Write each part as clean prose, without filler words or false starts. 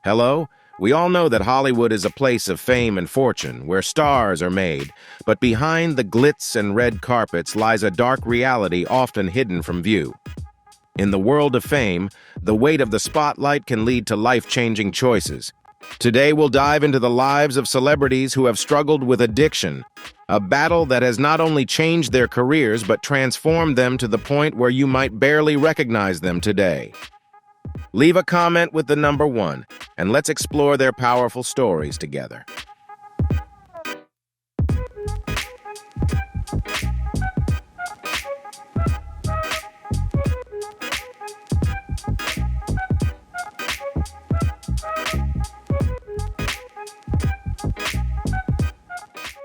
Hello? We all know that Hollywood is a place of fame and fortune, where stars are made, but behind the glitz and red carpets lies a dark reality often hidden from view. In the world of fame, the weight of the spotlight can lead to life-changing choices. Today we'll dive into the lives of celebrities who have struggled with addiction, a battle that has not only changed their careers but transformed them to the point where you might barely recognize them today. Leave a comment with the number 1, and let's explore their powerful stories together.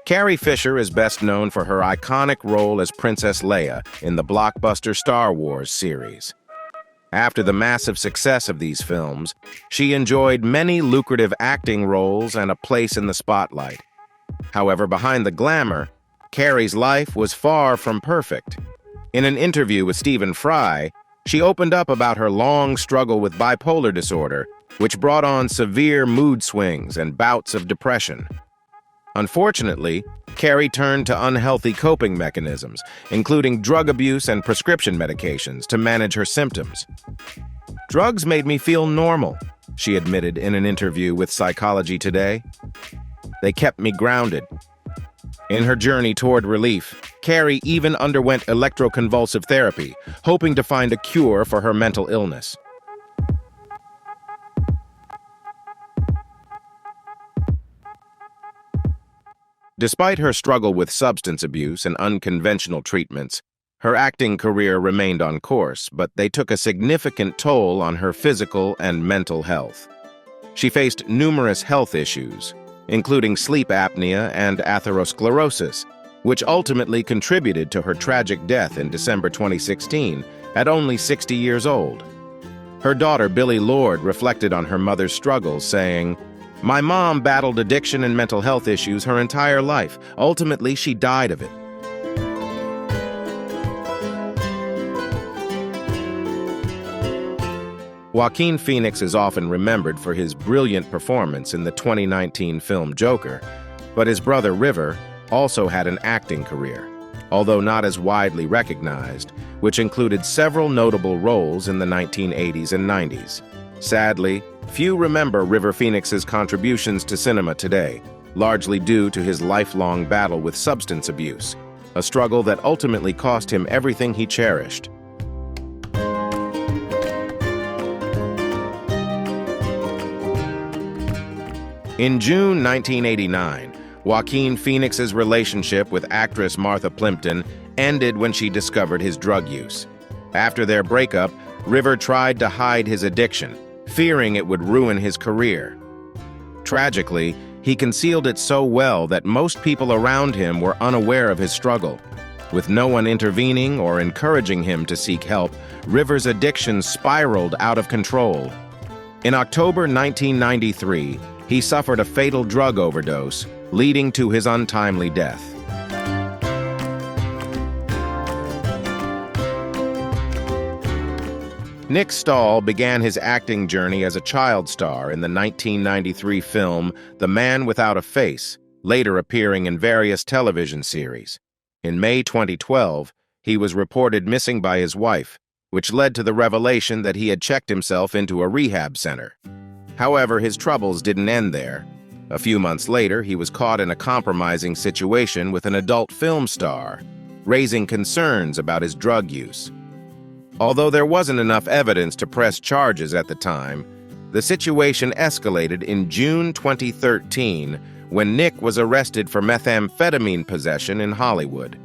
Carrie Fisher is best known for her iconic role as Princess Leia in the blockbuster Star Wars series. After the massive success of these films, she enjoyed many lucrative acting roles and a place in the spotlight. However, behind the glamour, Carrie's life was far from perfect. In an interview with Stephen Fry, she opened up about her long struggle with bipolar disorder, which brought on severe mood swings and bouts of depression. Unfortunately, Carrie turned to unhealthy coping mechanisms, including drug abuse and prescription medications, to manage her symptoms. "Drugs made me feel normal," she admitted in an interview with Psychology Today. "They kept me grounded." In her journey toward relief, Carrie even underwent electroconvulsive therapy, hoping to find a cure for her mental illness. Despite her struggle with substance abuse and unconventional treatments, her acting career remained on course, but they took a significant toll on her physical and mental health. She faced numerous health issues, including sleep apnea and atherosclerosis, which ultimately contributed to her tragic death in December 2016, at only 60 years old. Her daughter, Billie Lourd, reflected on her mother's struggles, saying, "My mom battled addiction and mental health issues her entire life. Ultimately, she died of it." Joaquin Phoenix is often remembered for his brilliant performance in the 2019 film Joker, but his brother River also had an acting career, although not as widely recognized, which included several notable roles in the 1980s and 90s. Sadly, few remember River Phoenix's contributions to cinema today, largely due to his lifelong battle with substance abuse, a struggle that ultimately cost him everything he cherished. In June 1989, Joaquin Phoenix's relationship with actress Martha Plimpton ended when she discovered his drug use. After their breakup, River tried to hide his addiction, fearing it would ruin his career. Tragically, he concealed it so well that most people around him were unaware of his struggle. With no one intervening or encouraging him to seek help, River's addiction spiraled out of control. In October 1993, he suffered a fatal drug overdose, leading to his untimely death. Nick Stahl began his acting journey as a child star in the 1993 film The Man Without a Face, later appearing in various television series. In May 2012, he was reported missing by his wife, which led to the revelation that he had checked himself into a rehab center. However, his troubles didn't end there. A few months later, he was caught in a compromising situation with an adult film star, raising concerns about his drug use. Although there wasn't enough evidence to press charges at the time, the situation escalated in June 2013 when Nick was arrested for methamphetamine possession in Hollywood.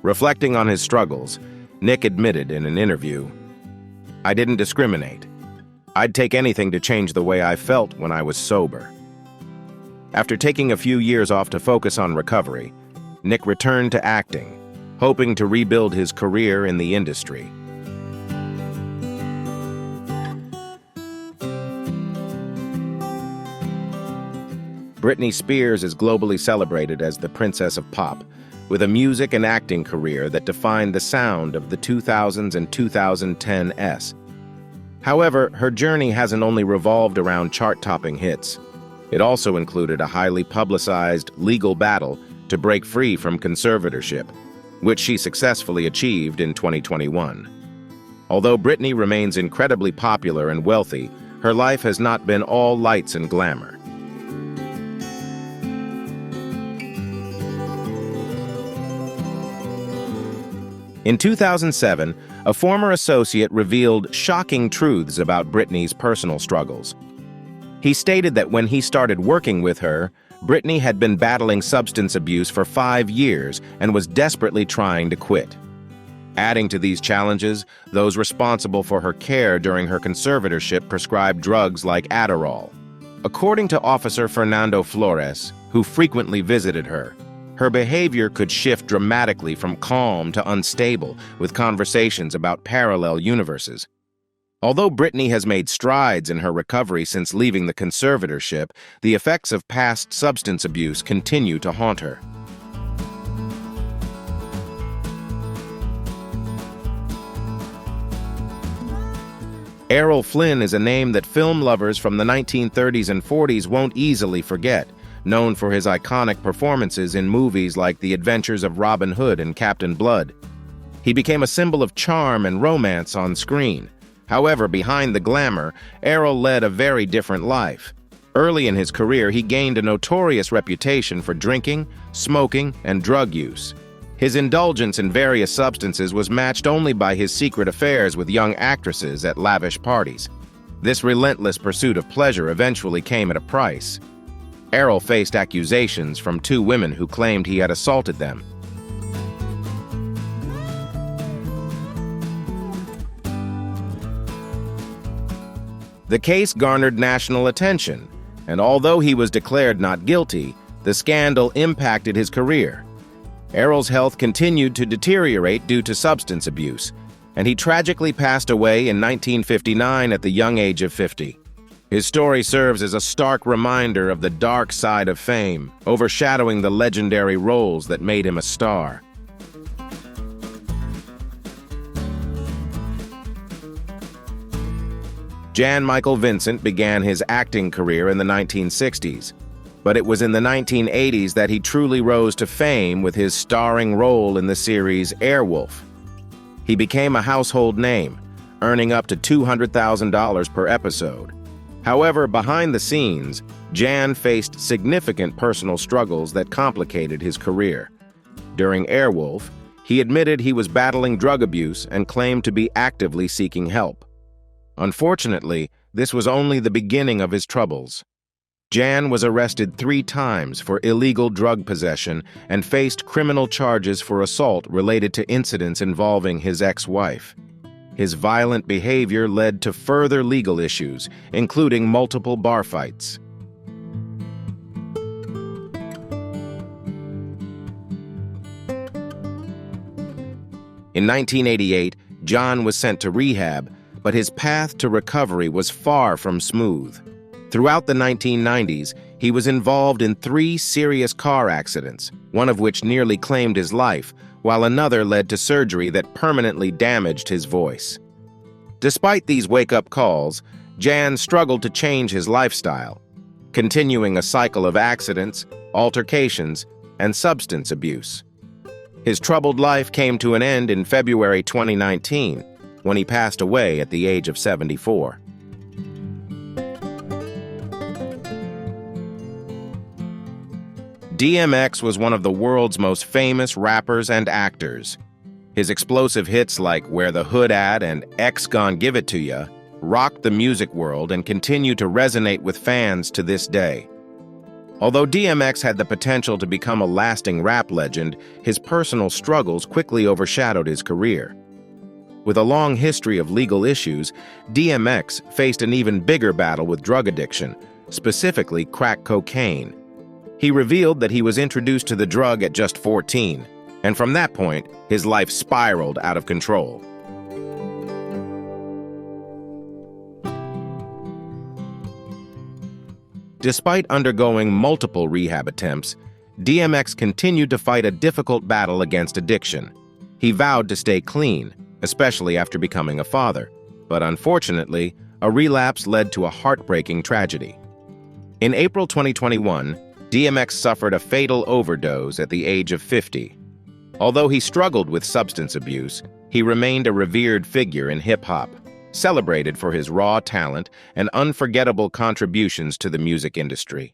Reflecting on his struggles, Nick admitted in an interview, "I didn't discriminate. I'd take anything to change the way I felt when I was sober." After taking a few years off to focus on recovery, Nick returned to acting, hoping to rebuild his career in the industry. Britney Spears is globally celebrated as the Princess of Pop, with a music and acting career that defined the sound of the 2000s and 2010s. However, her journey hasn't only revolved around chart-topping hits. It also included a highly publicized legal battle to break free from conservatorship, which she successfully achieved in 2021. Although Britney remains incredibly popular and wealthy, her life has not been all lights and glamour. In 2007, a former associate revealed shocking truths about Britney's personal struggles. He stated that when he started working with her, Britney had been battling substance abuse for 5 years and was desperately trying to quit. Adding to these challenges, those responsible for her care during her conservatorship prescribed drugs like Adderall. According to Officer Fernando Flores, who frequently visited her behavior could shift dramatically from calm to unstable, with conversations about parallel universes. Although Britney has made strides in her recovery since leaving the conservatorship, the effects of past substance abuse continue to haunt her. Errol Flynn is a name that film lovers from the 1930s and 40s won't easily forget, known for his iconic performances in movies like The Adventures of Robin Hood and Captain Blood. He became a symbol of charm and romance on screen. However, behind the glamour, Errol led a very different life. Early in his career, he gained a notorious reputation for drinking, smoking, and drug use. His indulgence in various substances was matched only by his secret affairs with young actresses at lavish parties. This relentless pursuit of pleasure eventually came at a price. Errol faced accusations from 2 women who claimed he had assaulted them. The case garnered national attention, and although he was declared not guilty, the scandal impacted his career. Errol's health continued to deteriorate due to substance abuse, and he tragically passed away in 1959 at the young age of 50. His story serves as a stark reminder of the dark side of fame, overshadowing the legendary roles that made him a star. Jan Michael Vincent began his acting career in the 1960s, but it was in the 1980s that he truly rose to fame with his starring role in the series Airwolf. He became a household name, earning up to $200,000 per episode. However, behind the scenes, Jan faced significant personal struggles that complicated his career. During Airwolf, he admitted he was battling drug abuse and claimed to be actively seeking help. Unfortunately, this was only the beginning of his troubles. Jan was arrested 3 times for illegal drug possession and faced criminal charges for assault related to incidents involving his ex-wife. His violent behavior led to further legal issues, including multiple bar fights. In 1988, John was sent to rehab, but his path to recovery was far from smooth. Throughout the 1990s, he was involved in 3 serious car accidents, one of which nearly claimed his life, while another led to surgery that permanently damaged his voice. Despite these wake-up calls, Jan struggled to change his lifestyle, continuing a cycle of accidents, altercations, and substance abuse. His troubled life came to an end in February 2019, when he passed away at the age of 74. DMX was one of the world's most famous rappers and actors. His explosive hits like Where the Hood At and X Gon' Give It To Ya rocked the music world and continue to resonate with fans to this day. Although DMX had the potential to become a lasting rap legend, his personal struggles quickly overshadowed his career. With a long history of legal issues, DMX faced an even bigger battle with drug addiction, specifically crack cocaine. He revealed that he was introduced to the drug at just 14, and from that point, his life spiraled out of control. Despite undergoing multiple rehab attempts, DMX continued to fight a difficult battle against addiction. He vowed to stay clean, especially after becoming a father. But unfortunately, a relapse led to a heartbreaking tragedy. In April 2021, DMX suffered a fatal overdose at the age of 50. Although he struggled with substance abuse, he remained a revered figure in hip-hop, celebrated for his raw talent and unforgettable contributions to the music industry.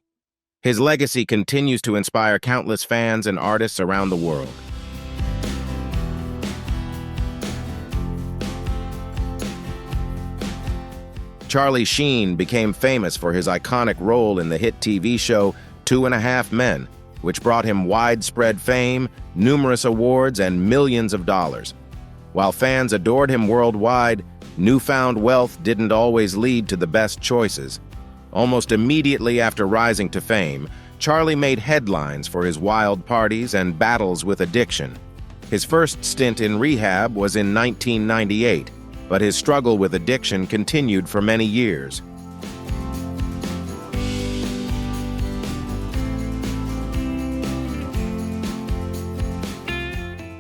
His legacy continues to inspire countless fans and artists around the world. Charlie Sheen became famous for his iconic role in the hit TV show 2.5 Men, which brought him widespread fame, numerous awards, and millions of dollars. While fans adored him worldwide, newfound wealth didn't always lead to the best choices. Almost immediately after rising to fame, Charlie made headlines for his wild parties and battles with addiction. His first stint in rehab was in 1998, but his struggle with addiction continued for many years.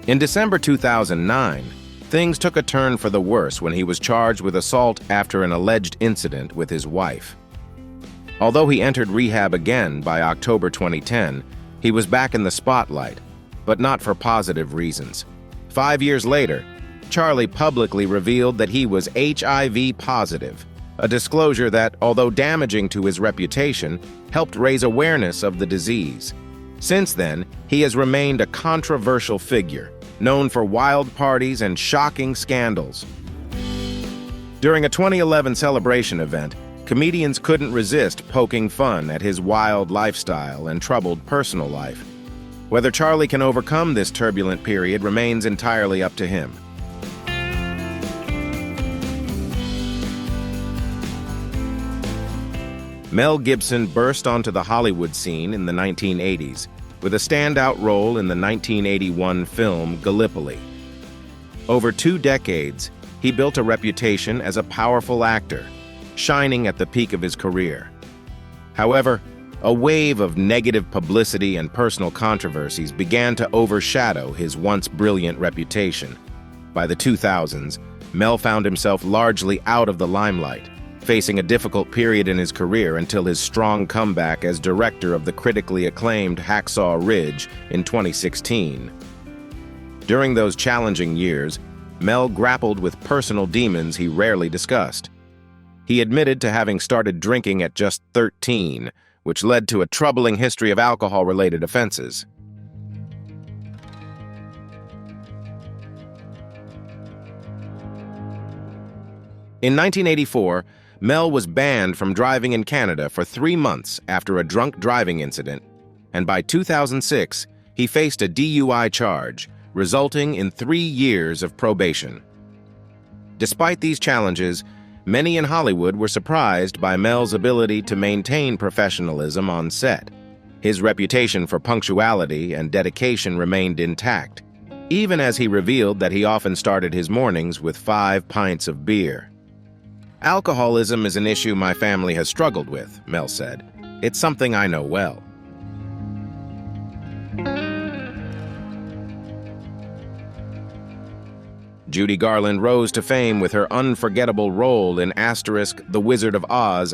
In December 2009, things took a turn for the worse when he was charged with assault after an alleged incident with his wife. Although he entered rehab again by October 2010, he was back in the spotlight, but not for positive reasons. 5 years later, Charlie publicly revealed that he was HIV positive, a disclosure that, although damaging to his reputation, helped raise awareness of the disease. Since then, he has remained a controversial figure, known for wild parties and shocking scandals. During a 2011 celebration event, comedians couldn't resist poking fun at his wild lifestyle and troubled personal life. Whether Charlie can overcome this turbulent period remains entirely up to him. Mel Gibson burst onto the Hollywood scene in the 1980s with a standout role in the 1981 film Gallipoli. Over 2 decades, he built a reputation as a powerful actor, shining at the peak of his career. However, a wave of negative publicity and personal controversies began to overshadow his once brilliant reputation. By the 2000s, Mel found himself largely out of the limelight, facing a difficult period in his career until his strong comeback as director of the critically acclaimed Hacksaw Ridge in 2016. During those challenging years, Mel grappled with personal demons he rarely discussed. He admitted to having started drinking at just 13, which led to a troubling history of alcohol-related offenses. In 1984, Mel was banned from driving in Canada for 3 months after a drunk driving incident, and by 2006, he faced a DUI charge, resulting in 3 years of probation. Despite these challenges, many in Hollywood were surprised by Mel's ability to maintain professionalism on set. His reputation for punctuality and dedication remained intact, even as he revealed that he often started his mornings with 5 pints of beer. "Alcoholism is an issue my family has struggled with," Mel said. "It's something I know well." Judy Garland rose to fame with her unforgettable role in *The Wizard of Oz*.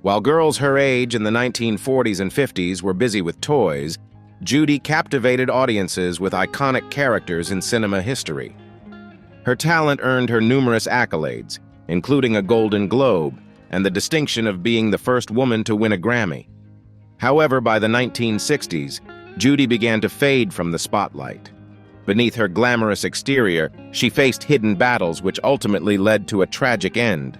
While girls her age in the 1940s and 50s were busy with toys, Judy captivated audiences with iconic characters in cinema history. Her talent earned her numerous accolades, including a Golden Globe and the distinction of being the first woman to win a Grammy. However, by the 1960s, Judy began to fade from the spotlight. Beneath her glamorous exterior, she faced hidden battles which ultimately led to a tragic end.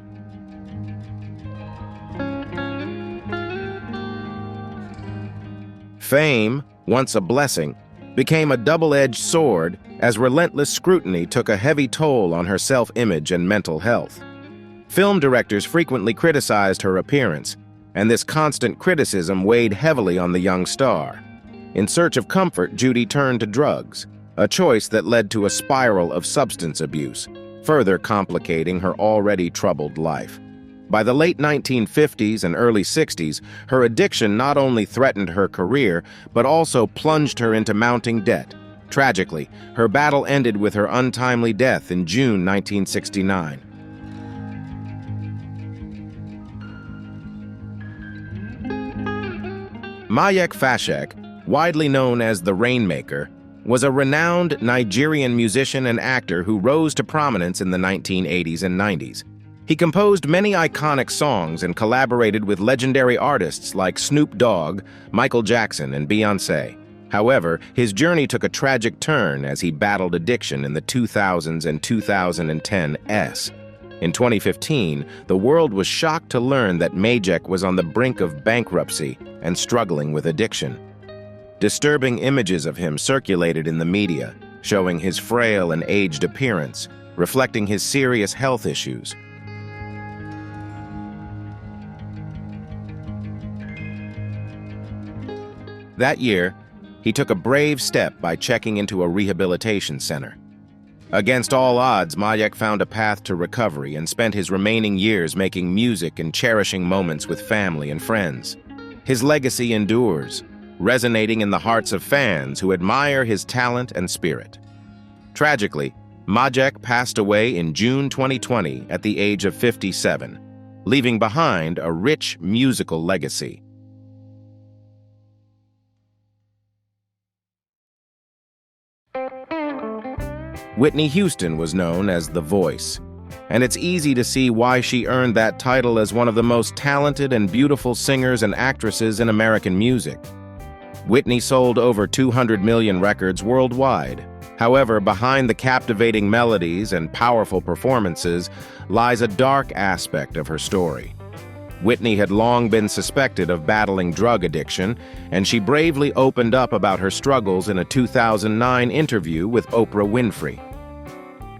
Fame, once a blessing, became a double-edged sword as relentless scrutiny took a heavy toll on her self-image and mental health. Film directors frequently criticized her appearance, and this constant criticism weighed heavily on the young star. In search of comfort, Judy turned to drugs, a choice that led to a spiral of substance abuse, further complicating her already troubled life. By the late 1950s and early 60s, her addiction not only threatened her career, but also plunged her into mounting debt. Tragically, her battle ended with her untimely death in June 1969. Majek Fashek, widely known as the Rainmaker, was a renowned Nigerian musician and actor who rose to prominence in the 1980s and 90s. He composed many iconic songs and collaborated with legendary artists like Snoop Dogg, Michael Jackson, and Beyoncé. However, his journey took a tragic turn as he battled addiction in the 2000s and 2010s. In 2015, the world was shocked to learn that Majek was on the brink of bankruptcy and struggling with addiction. Disturbing images of him circulated in the media, showing his frail and aged appearance, reflecting his serious health issues. That year, he took a brave step by checking into a rehabilitation center. Against all odds, Majek found a path to recovery and spent his remaining years making music and cherishing moments with family and friends. His legacy endures, resonating in the hearts of fans who admire his talent and spirit. Tragically, Majek passed away in June 2020 at the age of 57, leaving behind a rich musical legacy. Whitney Houston was known as The Voice, and it's easy to see why she earned that title as one of the most talented and beautiful singers and actresses in American music. Whitney sold over 200 million records worldwide. However, behind the captivating melodies and powerful performances lies a dark aspect of her story. Whitney had long been suspected of battling drug addiction, and she bravely opened up about her struggles in a 2009 interview with Oprah Winfrey.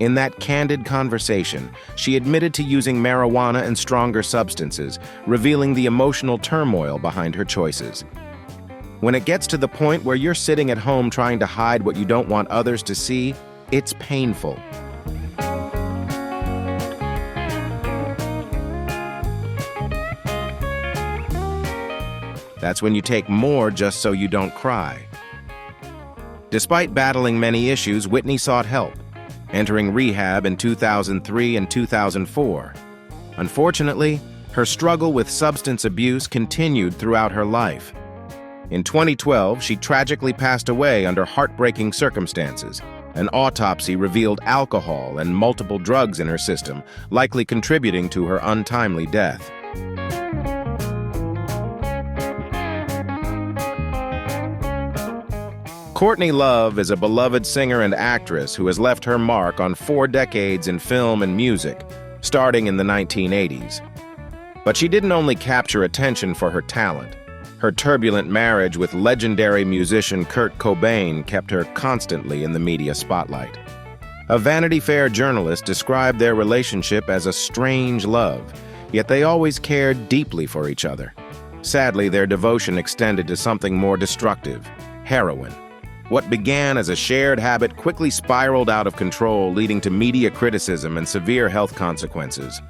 In that candid conversation, she admitted to using marijuana and stronger substances, revealing the emotional turmoil behind her choices. When it gets to the point where you're sitting at home trying to hide what you don't want others to see, it's painful. That's when you take more just so you don't cry. Despite battling many issues, Whitney sought help, entering rehab in 2003 and 2004. Unfortunately, her struggle with substance abuse continued throughout her life. In 2012, she tragically passed away under heartbreaking circumstances. An autopsy revealed alcohol and multiple drugs in her system, likely contributing to her untimely death. Courtney Love is a beloved singer and actress who has left her mark on 4 decades in film and music, starting in the 1980s. But she didn't only capture attention for her talent. Her turbulent marriage with legendary musician Kurt Cobain kept her constantly in the media spotlight. A Vanity Fair journalist described their relationship as a strange love, yet they always cared deeply for each other. Sadly, their devotion extended to something more destructive: heroin. What began as a shared habit quickly spiraled out of control, leading to media criticism and severe health consequences.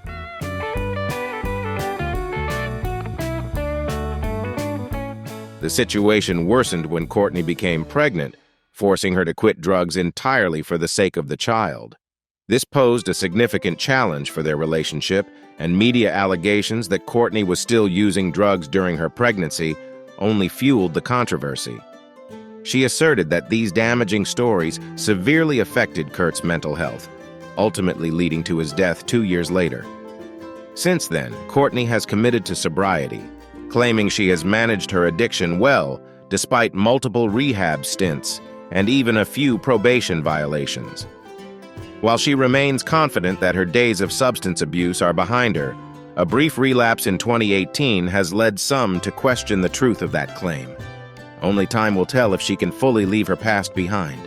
The situation worsened when Courtney became pregnant, forcing her to quit drugs entirely for the sake of the child. This posed a significant challenge for their relationship, and media allegations that Courtney was still using drugs during her pregnancy only fueled the controversy. She asserted that these damaging stories severely affected Kurt's mental health, ultimately leading to his death 2 years later. Since then, Courtney has committed to sobriety, claiming she has managed her addiction well despite multiple rehab stints and even a few probation violations. While she remains confident that her days of substance abuse are behind her, a brief relapse in 2018 has led some to question the truth of that claim. Only time will tell if she can fully leave her past behind.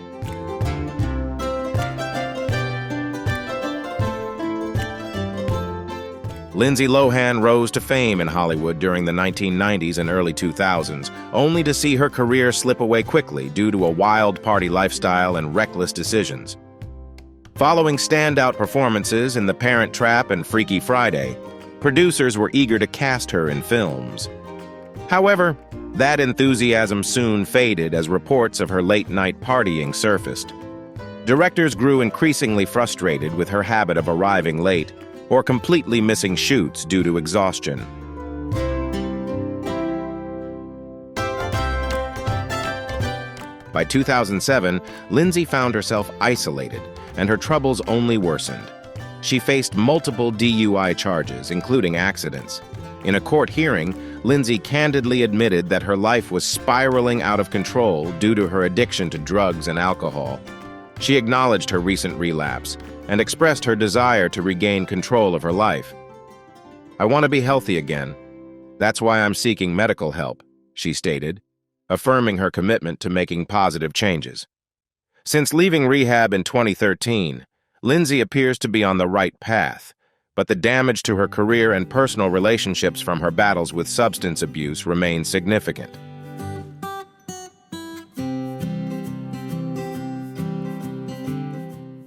Lindsay Lohan rose to fame in Hollywood during the 1990s and early 2000s, only to see her career slip away quickly due to a wild party lifestyle and reckless decisions. Following standout performances in The Parent Trap and Freaky Friday, Producers were eager to cast her in films. However, that enthusiasm soon faded as reports of her late-night partying surfaced. Directors grew increasingly frustrated with her habit of arriving late or completely missing shoots due to exhaustion. By 2007, Lindsay found herself isolated, and her troubles only worsened. She faced multiple DUI charges, including accidents. In a court hearing, Lindsay candidly admitted that her life was spiraling out of control due to her addiction to drugs and alcohol. She acknowledged her recent relapse and expressed her desire to regain control of her life. "I want to be healthy again. That's why I'm seeking medical help," she stated, affirming her commitment to making positive changes. Since leaving rehab in 2013, Lindsay appears to be on the right path, but the damage to her career and personal relationships from her battles with substance abuse remains significant.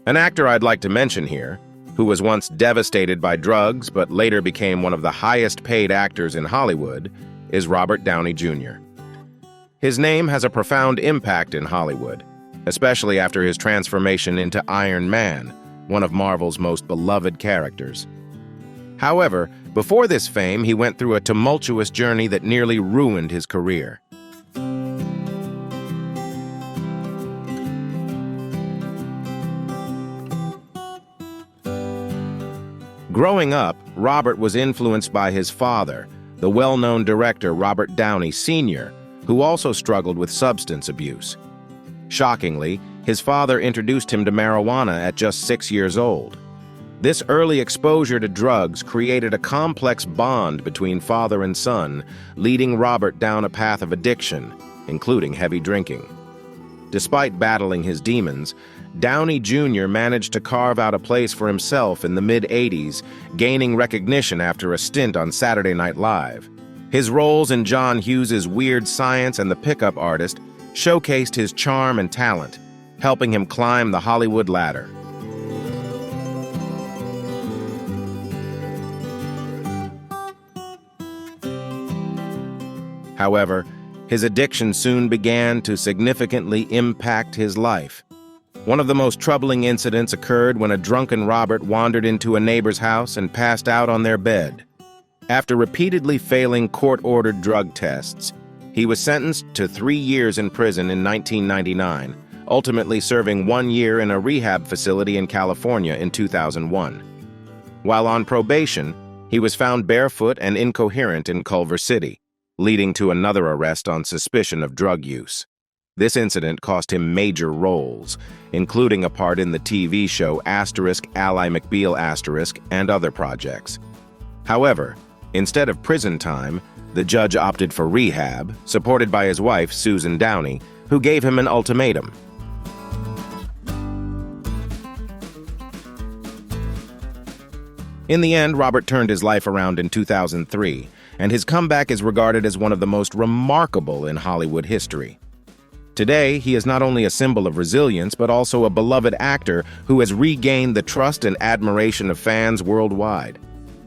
An actor I'd like to mention here, who was once devastated by drugs but later became one of the highest-paid actors in Hollywood, is Robert Downey Jr. His name has a profound impact in Hollywood, especially after his transformation into Iron Man, one of Marvel's most beloved characters. However, before this fame, he went through a tumultuous journey that nearly ruined his career. Growing up, Robert was influenced by his father, the well-known director Robert Downey Sr., who also struggled with substance abuse. Shockingly, his father introduced him to marijuana at just 6 years old. This early exposure to drugs created a complex bond between father and son, leading Robert down a path of addiction, including heavy drinking. Despite battling his demons, Downey Jr. managed to carve out a place for himself in the mid-'80s, gaining recognition after a stint on Saturday Night Live. His roles in John Hughes's Weird Science and The Pickup Artist showcased his charm and talent, helping him climb the Hollywood ladder. However, his addiction soon began to significantly impact his life. One of the most troubling incidents occurred when a drunken Robert wandered into a neighbor's house and passed out on their bed. After repeatedly failing court-ordered drug tests, he was sentenced to 3 years in prison in 1999, ultimately serving 1 year in a rehab facility in California in 2001. While on probation, he was found barefoot and incoherent in Culver City, leading to another arrest on suspicion of drug use. This incident cost him major roles, including a part in the TV show Ally McBeal and other projects. However, instead of prison time, the judge opted for rehab, supported by his wife, Susan Downey, who gave him an ultimatum. In the end, Robert turned his life around in 2003, and his comeback is regarded as one of the most remarkable in Hollywood history. Today, he is not only a symbol of resilience, but also a beloved actor who has regained the trust and admiration of fans worldwide.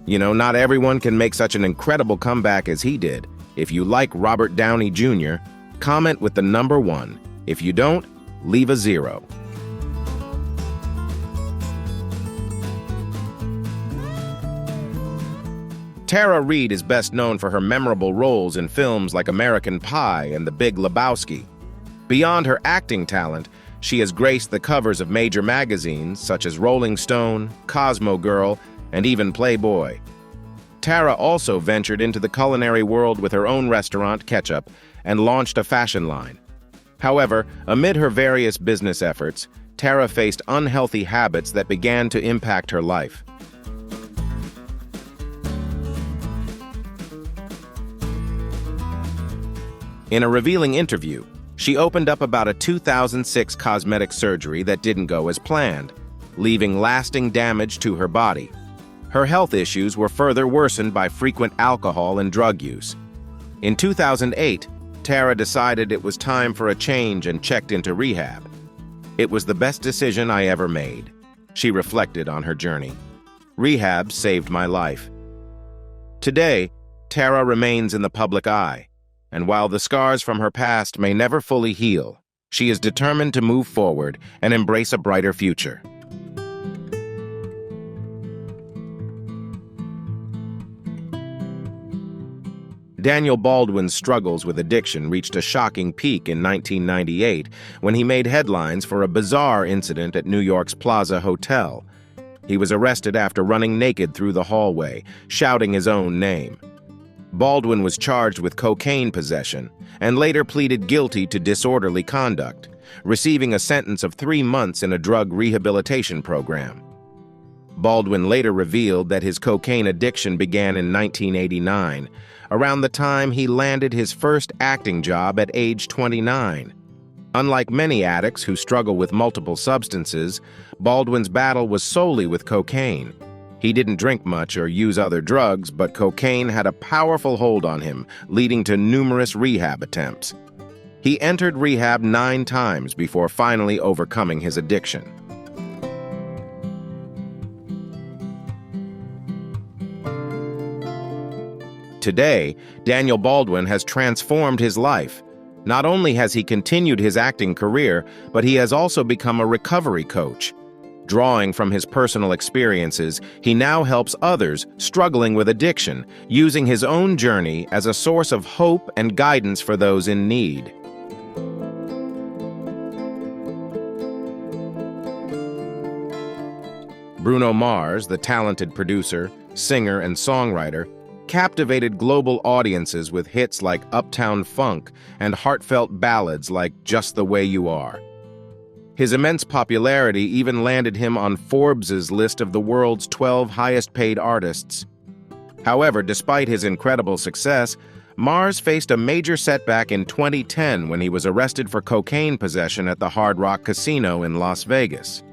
You know, not everyone can make such an incredible comeback as he did. If you like Robert Downey Jr., comment with the number 1. If you don't, leave a 0. Tara Reid is best known for her memorable roles in films like American Pie and The Big Lebowski. Beyond her acting talent, she has graced the covers of major magazines such as Rolling Stone, Cosmo Girl, and even Playboy. Tara also ventured into the culinary world with her own restaurant, Ketchup, and launched a fashion line. However, amid her various business efforts, Tara faced unhealthy habits that began to impact her life. In a revealing interview, she opened up about a 2006 cosmetic surgery that didn't go as planned, leaving lasting damage to her body. Her health issues were further worsened by frequent alcohol and drug use. In 2008, Tara decided it was time for a change and checked into rehab. "It was the best decision I ever made," she reflected on her journey. "Rehab saved my life. Today, Tara remains in the public eye, and while the scars from her past may never fully heal, she is determined to move forward and embrace a brighter future. Daniel Baldwin's struggles with addiction reached a shocking peak in 1998 when he made headlines for a bizarre incident at New York's Plaza Hotel. He was arrested after running naked through the hallway, shouting his own name. Baldwin was charged with cocaine possession and later pleaded guilty to disorderly conduct, receiving a sentence of 3 months in a drug rehabilitation program. Baldwin later revealed that his cocaine addiction began in 1989, around the time he landed his first acting job at age 29. Unlike many addicts who struggle with multiple substances, Baldwin's battle was solely with cocaine. He didn't drink much or use other drugs, but cocaine had a powerful hold on him, leading to numerous rehab attempts. He entered rehab 9 times before finally overcoming his addiction. Today, Daniel Baldwin has transformed his life. Not only has he continued his acting career, but he has also become a recovery coach. Drawing from his personal experiences, he now helps others struggling with addiction, using his own journey as a source of hope and guidance for those in need. Bruno Mars, the talented producer, singer, and songwriter, captivated global audiences with hits like Uptown Funk and heartfelt ballads like Just the Way You Are. His immense popularity even landed him on Forbes' list of the world's 12 highest-paid artists. However, despite his incredible success, Mars faced a major setback in 2010 when he was arrested for cocaine possession at the Hard Rock Casino in Las Vegas.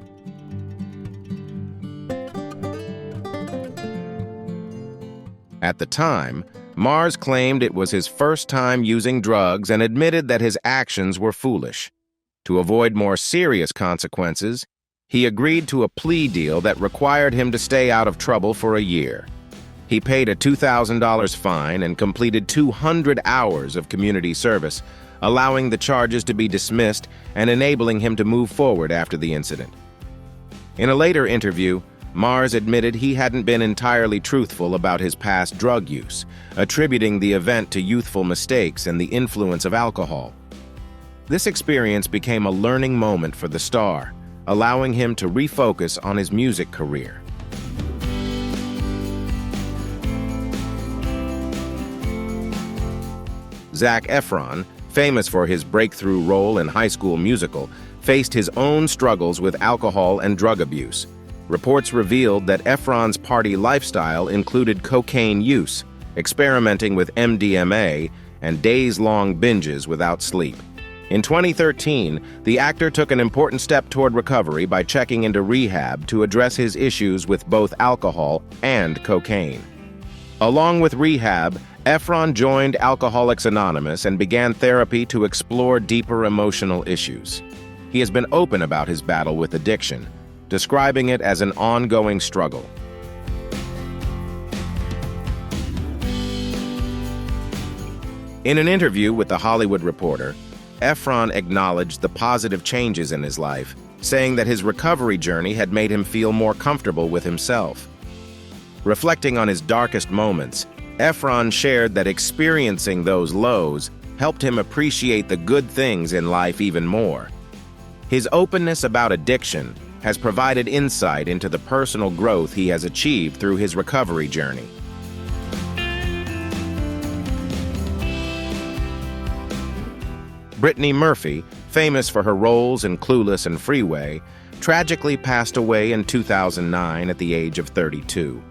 At the time, Mars claimed it was his first time using drugs and admitted that his actions were foolish. To avoid more serious consequences, he agreed to a plea deal that required him to stay out of trouble for a year. He paid a $2,000 fine and completed 200 hours of community service, allowing the charges to be dismissed and enabling him to move forward after the incident. In a later interview, Mars admitted he hadn't been entirely truthful about his past drug use, attributing the event to youthful mistakes and the influence of alcohol. This experience became a learning moment for the star, allowing him to refocus on his music career. Zac Efron, famous for his breakthrough role in High School Musical, faced his own struggles with alcohol and drug abuse. Reports revealed that Efron's party lifestyle included cocaine use, experimenting with MDMA, and days-long binges without sleep. In 2013, the actor took an important step toward recovery by checking into rehab to address his issues with both alcohol and cocaine. Along with rehab, Efron joined Alcoholics Anonymous and began therapy to explore deeper emotional issues. He has been open about his battle with addiction, describing it as an ongoing struggle. In an interview with The Hollywood Reporter, Efron acknowledged the positive changes in his life, saying that his recovery journey had made him feel more comfortable with himself. Reflecting on his darkest moments, Efron shared that experiencing those lows helped him appreciate the good things in life even more. His openness about addiction has provided insight into the personal growth he has achieved through his recovery journey. Britney Murphy, famous for her roles in Clueless and Freeway, tragically passed away in 2009 at the age of 32.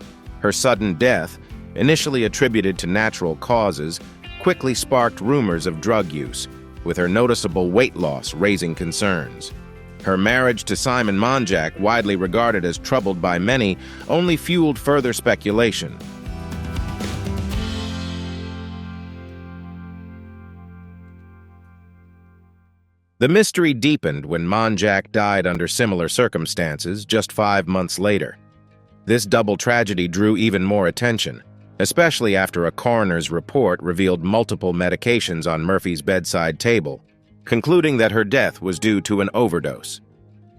Her sudden death, initially attributed to natural causes, quickly sparked rumors of drug use, with her noticeable weight loss raising concerns. Her marriage to Simon Majek, widely regarded as troubled by many, only fueled further speculation. The mystery deepened when Majek died under similar circumstances just 5 months later. This double tragedy drew even more attention. especially after a coroner's report revealed multiple medications on Murphy's bedside table, concluding that her death was due to an overdose.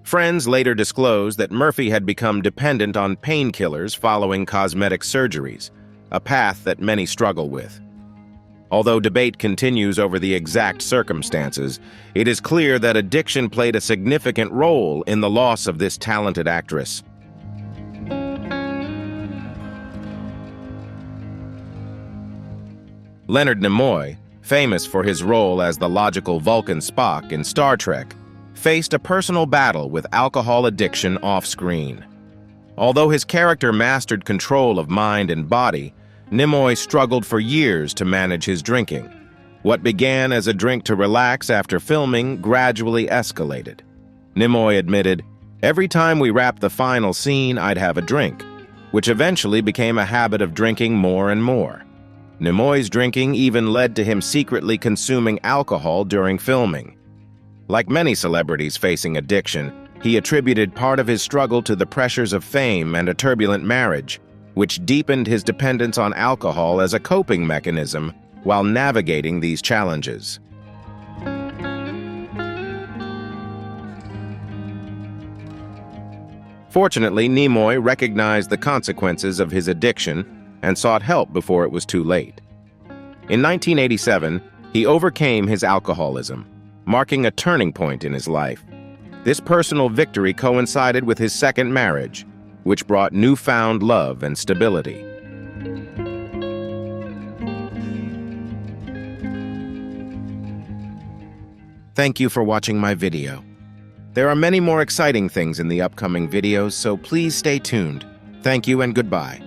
Friends later disclosed that Murphy had become dependent on painkillers following cosmetic surgeries, a path that many struggle with. Although debate continues over the exact circumstances, it is clear that addiction played a significant role in the loss of this talented actress. Leonard Nimoy, famous for his role as the logical Vulcan Spock in Star Trek, faced a personal battle with alcohol addiction off-screen. Although his character mastered control of mind and body, Nimoy struggled for years to manage his drinking. What began as a drink to relax after filming gradually escalated. Nimoy admitted, "Every time we wrapped the final scene, I'd have a drink," which eventually became a habit of drinking more and more. Nimoy's drinking even led to him secretly consuming alcohol during filming. Like many celebrities facing addiction, he attributed part of his struggle to the pressures of fame and a turbulent marriage, which deepened his dependence on alcohol as a coping mechanism while navigating these challenges. Fortunately, Nimoy recognized the consequences of his addiction and sought help before it was too late. In 1987, he overcame his alcoholism, marking a turning point in his life. This personal victory coincided with his second marriage, which brought newfound love and stability. Thank you for watching my video. There are many more exciting things in the upcoming videos, so please stay tuned. Thank you and goodbye.